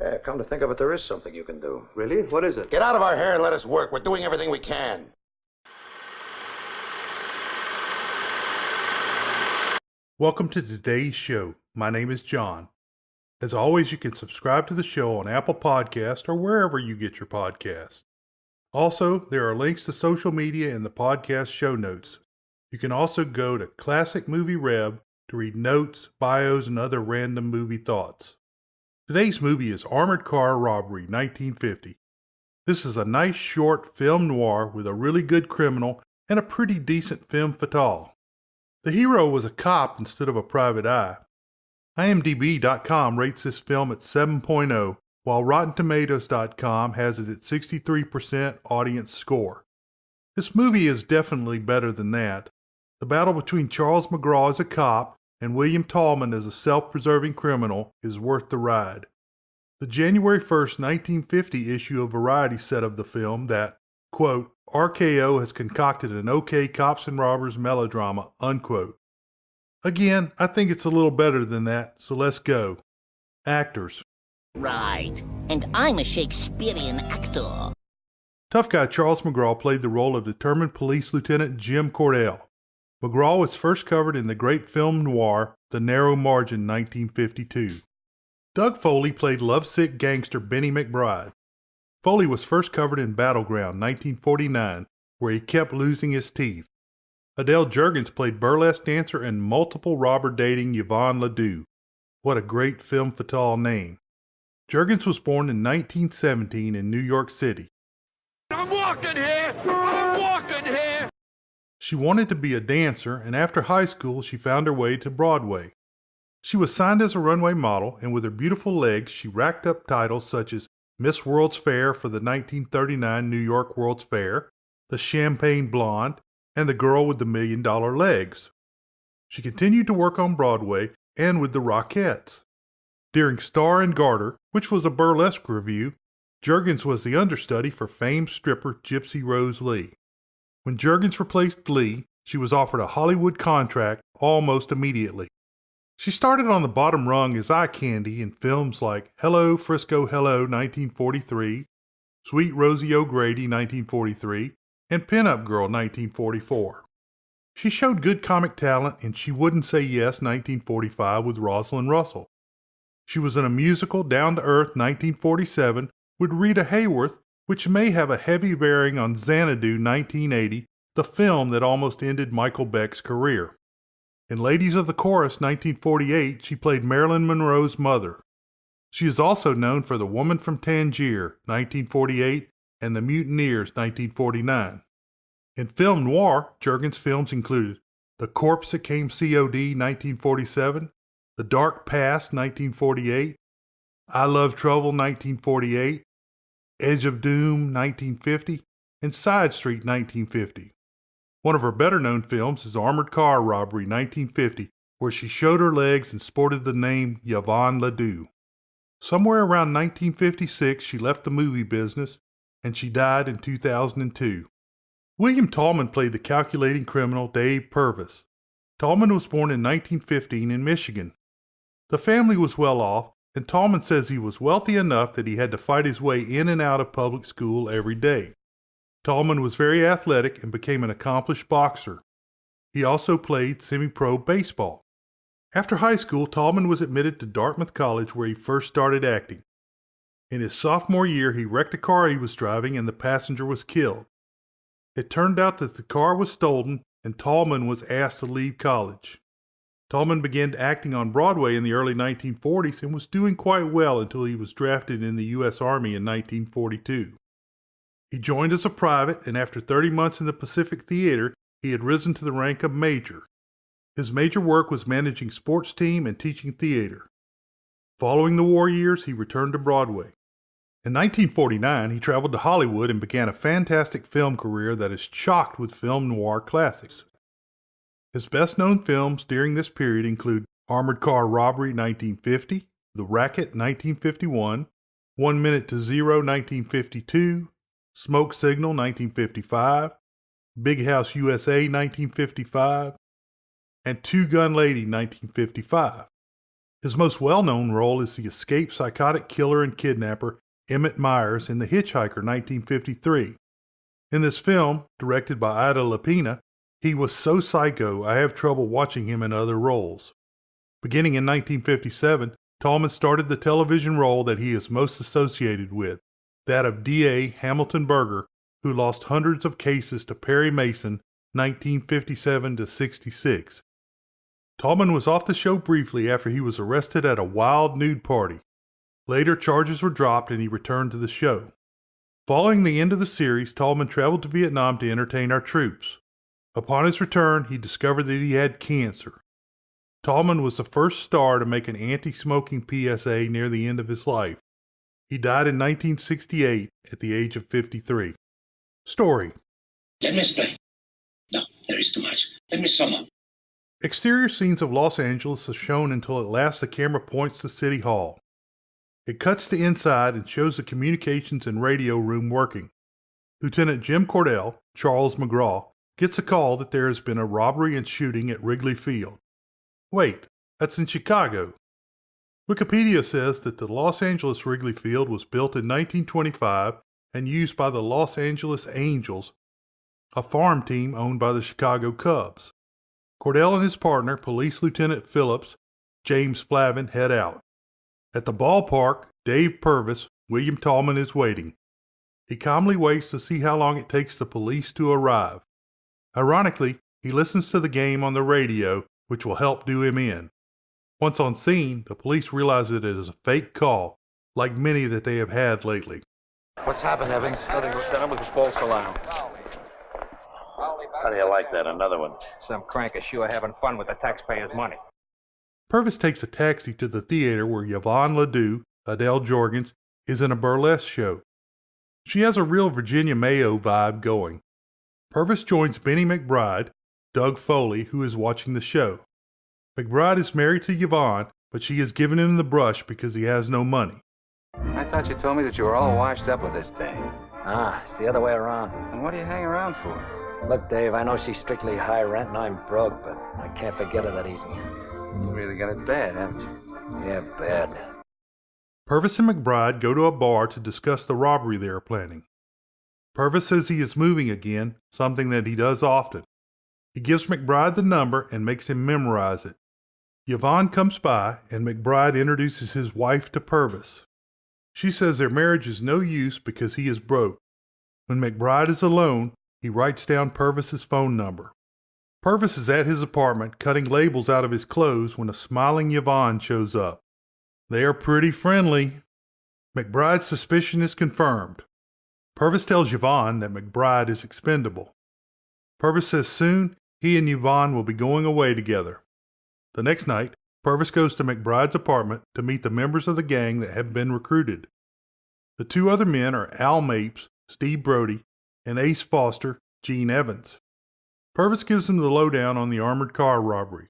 Yeah, come to think of it, there is something you can do. Really? What is it? Get out of our hair and let us work. We're doing everything we can. Welcome to today's show. My name is John. As always, you can subscribe to the show on Apple Podcast or wherever you get your podcasts. Also, there are links to social media in the podcast show notes. You can also go to Classic Movie Reb to read notes, bios, and other random movie thoughts. Today's movie is Armored Car Robbery, 1950. This is a nice short film noir with a really good criminal and a pretty decent femme fatale. The hero was a cop instead of a private eye. IMDb.com rates this film at 7.0, while RottenTomatoes.com has it at 63% audience score. This movie is definitely better than that. The battle between Charles McGraw as a cop and William Talman as a self-preserving criminal is worth the ride. The January 1st, 1950 issue of Variety said of the film that, quote, RKO has concocted an okay cops and robbers melodrama, unquote. Again, I think it's a little better than that, so let's go. Actors. Right, and I'm a Shakespearean actor. Tough guy Charles McGraw played the role of determined police lieutenant Jim Cordell. McGraw was first covered in the great film noir, The Narrow Margin, 1952. Doug Foley played lovesick gangster Benny McBride. Foley was first covered in Battleground, 1949, where he kept losing his teeth. Adele Jergens played burlesque dancer and multiple robber dating Yvonne Ledoux. What a great femme fatale name. Jergens was born in 1917 in New York City. I'm walking here! I'm walking here! She wanted to be a dancer, and after high school she found her way to Broadway. She was signed as a runway model, and with her beautiful legs she racked up titles such as Miss World's Fair for the 1939 New York World's Fair, the Champagne Blonde, and the Girl with the $1 Million Legs. She continued to work on Broadway and with the Rockettes. During Star and Garter, which was a burlesque revue, Jergens was the understudy for famed stripper Gypsy Rose Lee. When Jergens replaced Lee, she was offered a Hollywood contract almost immediately. She started on the bottom rung as eye candy in films like Hello, Frisco, Hello, 1943, Sweet Rosie O'Grady, 1943, and Pin-Up Girl, 1944. She showed good comic talent in She Wouldn't Say Yes, 1945, with Rosalind Russell. She was in a musical, Down to Earth, 1947, with Rita Hayworth, which may have a heavy bearing on Xanadu, 1980, the film that almost ended Michael Beck's career. In Ladies of the Chorus, 1948, she played Marilyn Monroe's mother. She is also known for The Woman from Tangier, 1948, and The Mutineers, 1949. In film noir, Jergens' films included The Corpse That Came COD, 1947, The Dark Past, 1948, I Love Trouble, 1948, Edge of Doom, 1950, and Side Street, 1950. One of her better-known films is Armored Car Robbery, 1950, where she showed her legs and sported the name Yvonne Ledoux. Somewhere around 1956, she left the movie business, and she died in 2002. William Talman played the calculating criminal Dave Purvis. Talman was born in 1915 in Michigan. The family was well off, and Talman says he was wealthy enough that he had to fight his way in and out of public school every day. Talman was very athletic and became an accomplished boxer. He also played semi-pro baseball. After high school, Talman was admitted to Dartmouth College where he first started acting. In his sophomore year, he wrecked a car he was driving and the passenger was killed. It turned out that the car was stolen and Talman was asked to leave college. Talman began acting on Broadway in the early 1940s and was doing quite well until he was drafted in the U.S. Army in 1942. He joined as a private, and after 30 months in the Pacific Theater, he had risen to the rank of major. His major work was managing sports team and teaching theater. Following the war years, he returned to Broadway. In 1949, he traveled to Hollywood and began a fantastic film career that is chocked with film noir classics. His best-known films during this period include Armored Car Robbery, 1950, The Racket, 1951, 1 Minute to Zero, 1952, Smoke Signal, 1955, Big House USA, 1955, and Two Gun Lady, 1955. His most well-known role is the escaped psychotic killer and kidnapper Emmett Myers in The Hitchhiker 1953. In this film, directed by Ida Lapina, he was so psycho I have trouble watching him in other roles. Beginning in 1957, Talman started the television role that he is most associated with, that of D.A. Hamilton Berger, who lost hundreds of cases to Perry Mason, 1957-66. Talman was off the show briefly after he was arrested at a wild nude party. Later, charges were dropped and he returned to the show. Following the end of the series, Talman traveled to Vietnam to entertain our troops. Upon his return, he discovered that he had cancer. Talman was the first star to make an anti-smoking PSA near the end of his life. He died in 1968 at the age of 53. Story. Let me explain. No, there is too much. Let me sum up. Exterior scenes of Los Angeles are shown until at last the camera points to City Hall. It cuts to inside and shows the communications and radio room working. Lieutenant Jim Cordell, Charles McGraw, gets a call that there has been a robbery and shooting at Wrigley Field. Wait, that's in Chicago. Wikipedia says that the Los Angeles Wrigley Field was built in 1925 and used by the Los Angeles Angels, a farm team owned by the Chicago Cubs. Cordell and his partner, Police Lieutenant Phillips, James Flavin, head out. At the ballpark, Dave Purvis, William Talman, is waiting. He calmly waits to see how long it takes the police to arrive. Ironically, he listens to the game on the radio, which will help do him in. Once on scene, the police realize that it is a fake call, like many that they have had lately. What's happened, Evans? Nothing, Lieutenant. It was a false alarm. How do you like that? Another one? Some crank is sure having fun with the taxpayers' money. Purvis takes a taxi to the theater where Yvonne Ledoux, Adele Jergens, is in a burlesque show. She has a real Virginia Mayo vibe going. Purvis joins Benny McBride, Doug Foley, who is watching the show. McBride is married to Yvonne, but she has given him the brush because he has no money. I thought you told me that you were all washed up with this thing. Ah, it's the other way around. And what do you hang around for? Look, Dave, I know she's strictly high rent and I'm broke, but I can't forget her that easy. You really got it bad, haven't you? Yeah, bad. Purvis and McBride go to a bar to discuss the robbery they are planning. Purvis says he is moving again, something that he does often. He gives McBride the number and makes him memorize it. Yvonne comes by, and McBride introduces his wife to Purvis. She says their marriage is no use because he is broke. When McBride is alone, he writes down Purvis's phone number. Purvis is at his apartment cutting labels out of his clothes when a smiling Yvonne shows up. They are pretty friendly. McBride's suspicion is confirmed. Purvis tells Yvonne that McBride is expendable. Purvis says soon he and Yvonne will be going away together. The next night, Purvis goes to McBride's apartment to meet the members of the gang that have been recruited. The two other men are Al Mapes, Steve Brody, and Ace Foster, Gene Evans. Purvis gives them the lowdown on the armored car robbery.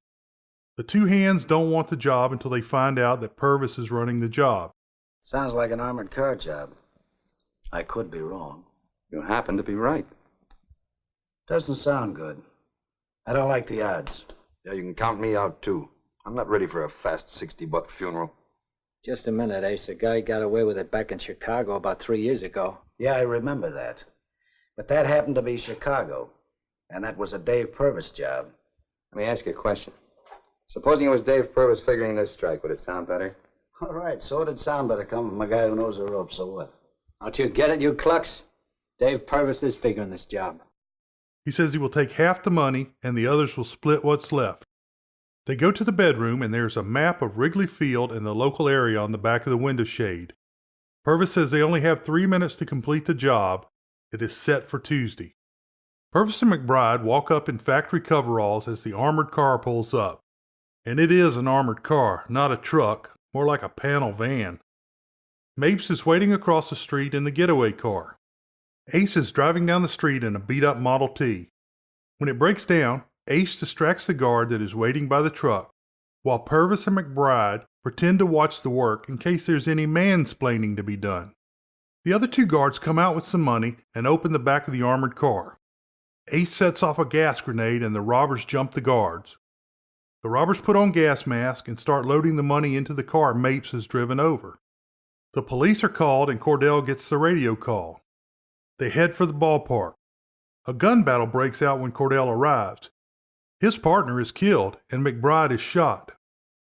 The two hands don't want the job until they find out that Purvis is running the job. Sounds like an armored car job. I could be wrong. You happen to be right. Doesn't sound good. I don't like the odds. Yeah, you can count me out, too. I'm not ready for a fast $60 funeral. Just a minute, Ace. A guy got away with it back in Chicago about 3 years ago. Yeah, I remember that. But that happened to be Chicago. And that was a Dave Purvis job. Let me ask you a question. Supposing it was Dave Purvis figuring this strike, would it sound better? All right, so it'd sound better coming from a guy who knows the ropes, so what? Don't you get it, you clucks? Dave Purvis is figuring this job. He says he will take half the money and the others will split what's left. They go to the bedroom and there's a map of Wrigley Field and the local area on the back of the window shade. Purvis says they only have 3 minutes to complete the job. It is set for Tuesday. Purvis and McBride walk up in factory coveralls as the armored car pulls up. And it is an armored car, not a truck, more like a panel van. Mapes is waiting across the street in the getaway car. Ace is driving down the street in a beat-up Model T. When it breaks down, Ace distracts the guard that is waiting by the truck, while Purvis and McBride pretend to watch the work in case there's any mansplaining to be done. The other two guards come out with some money and open the back of the armored car. Ace sets off a gas grenade and the robbers jump the guards. The robbers put on gas masks and start loading the money into the car Mapes has driven over. The police are called and Cordell gets the radio call. They head for the ballpark. A gun battle breaks out when Cordell arrives. His partner is killed and McBride is shot.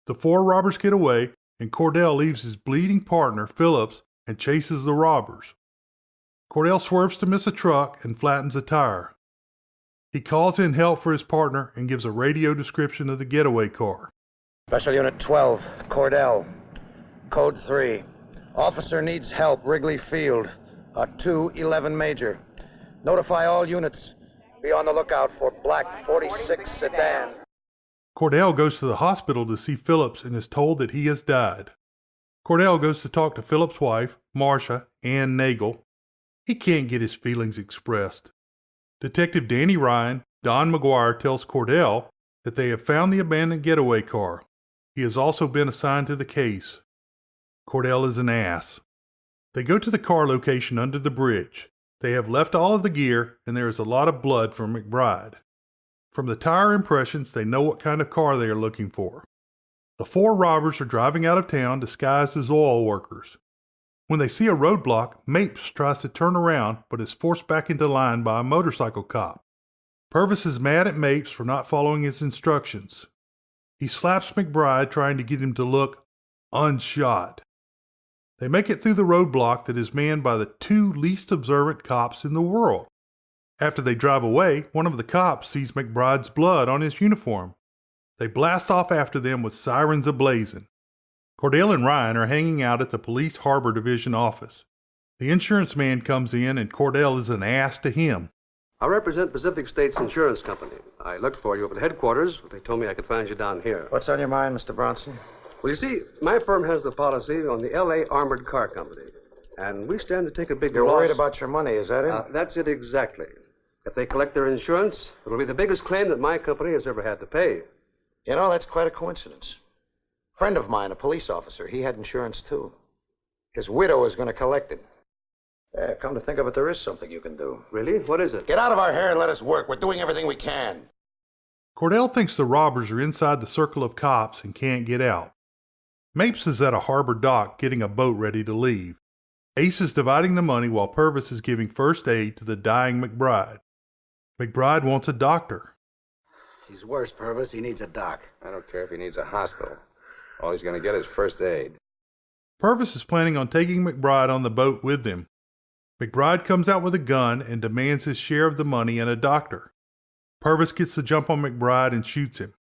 The four robbers get away and Cordell leaves his bleeding partner, Phillips, and chases the robbers. Cordell swerves to miss a truck and flattens a tire. He calls in help for his partner and gives a radio description of the getaway car. Special Unit 12, Cordell. Code 3. Officer needs help, Wrigley Field. A 211 Major. Notify all units. Be on the lookout for black 46 sedan. Cordell goes to the hospital to see Phillips and is told that he has died. Cordell goes to talk to Phillips' wife, Marcia, Ann Nagel. He can't get his feelings expressed. Detective Danny Ryan, Don McGuire, tells Cordell that they have found the abandoned getaway car. He has also been assigned to the case. Cordell is an ass. They go to the car location under the bridge. They have left all of the gear, and there is a lot of blood from McBride. From the tire impressions, they know what kind of car they are looking for. The four robbers are driving out of town disguised as oil workers. When they see a roadblock, Mapes tries to turn around but is forced back into line by a motorcycle cop. Purvis is mad at Mapes for not following his instructions. He slaps McBride, trying to get him to look unshot. They make it through the roadblock that is manned by the two least observant cops in the world. After they drive away, one of the cops sees McBride's blood on his uniform. They blast off after them with sirens ablazing. Cordell and Ryan are hanging out at the Police Harbor Division office. The insurance man comes in and Cordell is an ass to him. I represent Pacific States Insurance Company. I looked for you up at headquarters, but they told me I could find you down here. What's on your mind, Mr. Bronson? Well, you see, my firm has the policy on the L.A. Armored Car Company, and we stand to take a big You're loss. worried about your money, is that it? That's it exactly. If they collect their insurance, it'll be the biggest claim that my company has ever had to pay. You know, that's quite a coincidence. A friend of mine, a police officer, he had insurance too. His widow is going to collect it. Yeah, come to think of it, there is something you can do. Really? What is it? Get out of our hair and let us work. We're doing everything we can. Cordell thinks the robbers are inside the circle of cops and can't get out. Mapes is at a harbor dock getting a boat ready to leave. Ace is dividing the money while Purvis is giving first aid to the dying McBride. McBride wants a doctor. He's worse, Purvis. He needs a doc. I don't care if he needs a hospital. All he's going to get is first aid. Purvis is planning on taking McBride on the boat with them. McBride comes out with a gun and demands his share of the money and a doctor. Purvis gets the jump on McBride and shoots him.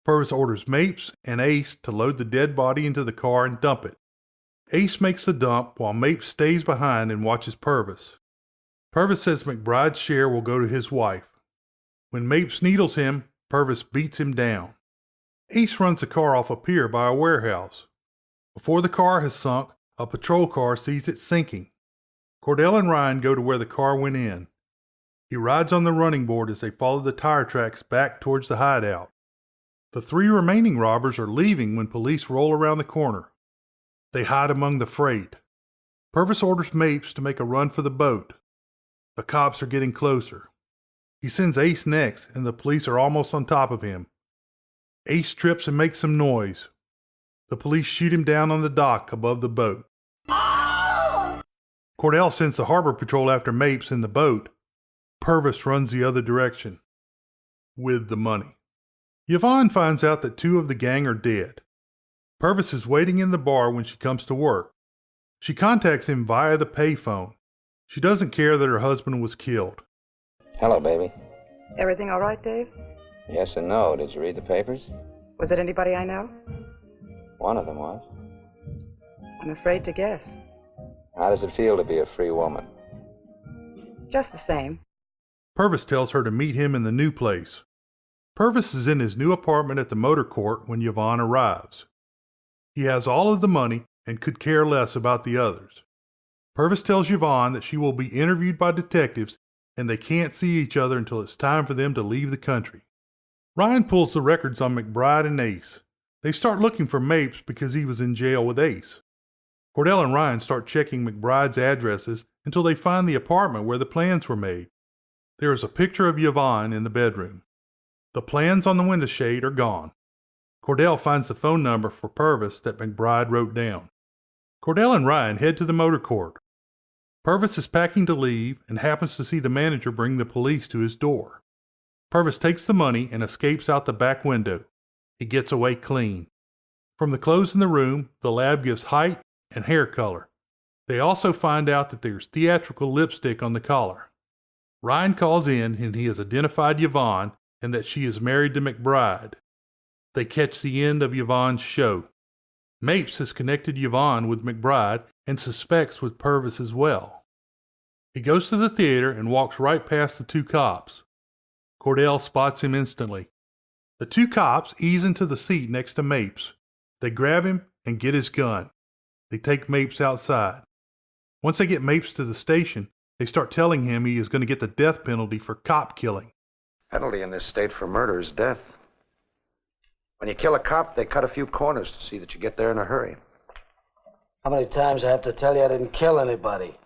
Purvis orders Mapes and Ace to load the dead body into the car and dump it. Ace makes the dump while Mapes stays behind and watches Purvis. Purvis says McBride's share will go to his wife. When Mapes needles him, Purvis beats him down. Ace runs the car off a pier by a warehouse. Before the car has sunk, a patrol car sees it sinking. Cordell and Ryan go to where the car went in. He rides on the running board as they follow the tire tracks back towards the hideout. The three remaining robbers are leaving when police roll around the corner. They hide among the freight. Purvis orders Mapes to make a run for the boat. The cops are getting closer. He sends Ace next, and the police are almost on top of him. Ace trips and makes some noise. The police shoot him down on the dock above the boat. Cordell sends the harbor patrol after Mapes in the boat. Purvis runs the other direction. With the money. Yvonne finds out that two of the gang are dead. Purvis is waiting in the bar when she comes to work. She contacts him via the payphone. She doesn't care that her husband was killed. Hello, baby. Everything all right, Dave? Yes and no. Did you read the papers? Was it anybody I know? One of them was. I'm afraid to guess. How does it feel to be a free woman? Just the same. Purvis tells her to meet him in the new place. Purvis is in his new apartment at the motor court when Yvonne arrives. He has all of the money and could care less about the others. Purvis tells Yvonne that she will be interviewed by detectives and they can't see each other until it's time for them to leave the country. Ryan pulls the records on McBride and Ace. They start looking for Mapes because he was in jail with Ace. Cordell and Ryan start checking McBride's addresses until they find the apartment where the plans were made. There is a picture of Yvonne in the bedroom. The plans on the window shade are gone. Cordell finds the phone number for Purvis that McBride wrote down. Cordell and Ryan head to the motor court. Purvis is packing to leave and happens to see the manager bring the police to his door. Purvis takes the money and escapes out the back window. He gets away clean. From the clothes in the room, the lab gives height and hair color. They also find out that there's theatrical lipstick on the collar. Ryan calls in and he has identified Yvonne and that she is married to McBride. They catch the end of Yvonne's show. Mapes has connected Yvonne with McBride and suspects with Purvis as well. He goes to the theater and walks right past the two cops. Cordell spots him instantly. The two cops ease into the seat next to Mapes. They grab him and get his gun. They take Mapes outside. Once they get Mapes to the station, they start telling him he is going to get the death penalty for cop killing. Penalty in this state for murder is death. When you kill a cop, they cut a few corners to see that you get there in a hurry. How many times I have to tell you I didn't kill anybody?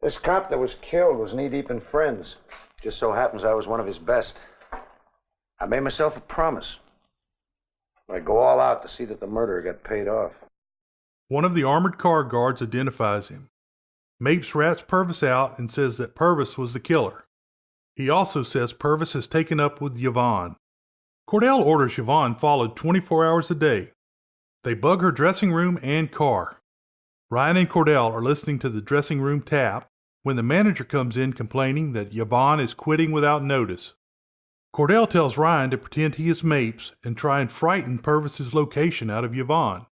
This cop that was killed was knee-deep in friends. Just so happens I was one of his best. I made myself a promise. I'd go all out to see that the murderer got paid off. One of the armored car guards identifies him. Mapes rats Purvis out and says that Purvis was the killer. He also says Purvis has taken up with Yvonne. Cordell orders Yvonne followed 24 hours a day. They bug her dressing room and car. Ryan and Cordell are listening to the dressing room tap when the manager comes in complaining that Yvonne is quitting without notice. Cordell tells Ryan to pretend he is Mapes and try and frighten Purvis's location out of Yvonne.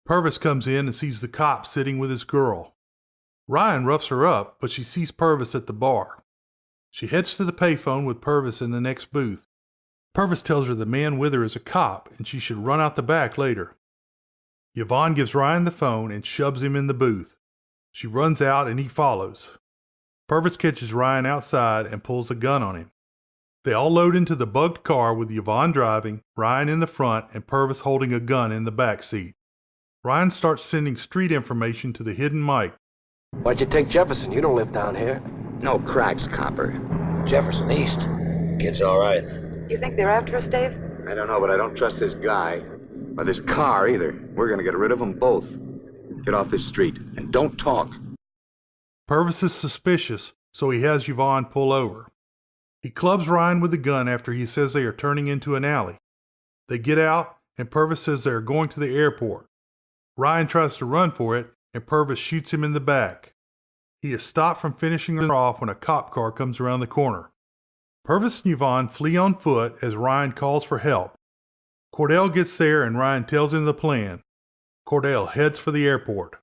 Purvis comes in and sees the cop sitting with his girl. Ryan roughs her up, but she sees Purvis at the bar. She heads to the payphone with Purvis in the next booth. Purvis tells her the man with her is a cop and she should run out the back later. Yvonne gives Ryan the phone and shoves him in the booth. She runs out and he follows. Purvis catches Ryan outside and pulls a gun on him. They all load into the bugged car with Yvonne driving, Ryan in the front, and Purvis holding a gun in the back seat. Ryan starts sending street information to the hidden mic. Why'd you take Jefferson? You don't live down here. No cracks, copper. Jefferson East. Kid's all right. You think they're after us, Dave? I don't know, but I don't trust this guy. Or this car, either. We're going to get rid of them both. Get off this street, and don't talk. Purvis is suspicious, so he has Yvonne pull over. He clubs Ryan with the gun after he says they are turning into an alley. They get out, and Purvis says they are going to the airport. Ryan tries to run for it, and Purvis shoots him in the back. He is stopped from finishing her off when a cop car comes around the corner. Purvis and Yvonne flee on foot as Ryan calls for help. Cordell gets there and Ryan tells him the plan. Cordell heads for the airport.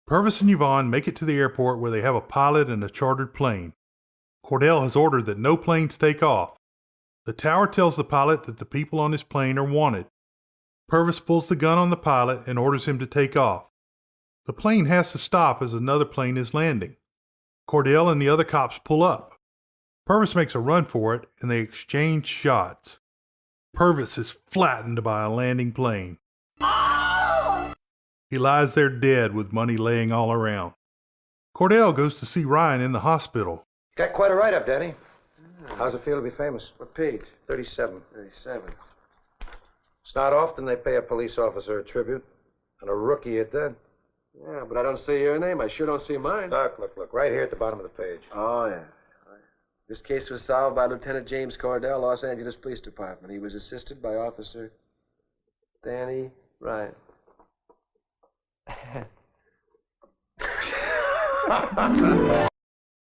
Purvis and Yvonne make it to the airport where they have a pilot and a chartered plane. Cordell has ordered that no planes take off. The tower tells the pilot that the people on his plane are wanted. Purvis pulls the gun on the pilot and orders him to take off. The plane has to stop as another plane is landing. Cordell and the other cops pull up. Purvis makes a run for it, and they exchange shots. Purvis is flattened by a landing plane. He lies there dead with money laying all around. Cordell goes to see Ryan in the hospital. Got quite a write-up, Daddy. How's it feel to be famous? What page? 37. 37. It's not often they pay a police officer a tribute, and a rookie at that. Yeah, but I don't see your name. I sure don't see mine. Look, right here at the bottom of the page. Oh, yeah. This case was solved by Lieutenant James Cordell, Los Angeles Police Department. He was assisted by Officer Danny Ryan.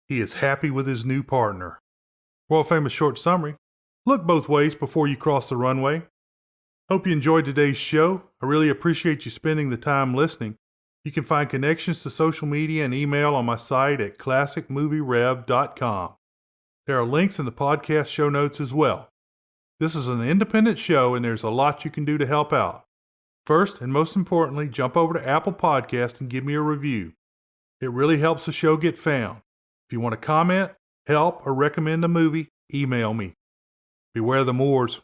He is happy with his new partner. World famous short summary. Look both ways before you cross the runway. Hope you enjoyed today's show. I really appreciate you spending the time listening. You can find connections to social media and email on my site at classicmovierev.com. There are links in the podcast show notes as well. This is an independent show and there's a lot you can do to help out. First and most importantly, jump over to Apple Podcast and give me a review. It really helps the show get found. If you want to comment, help, or recommend a movie, email me. Beware the Moors.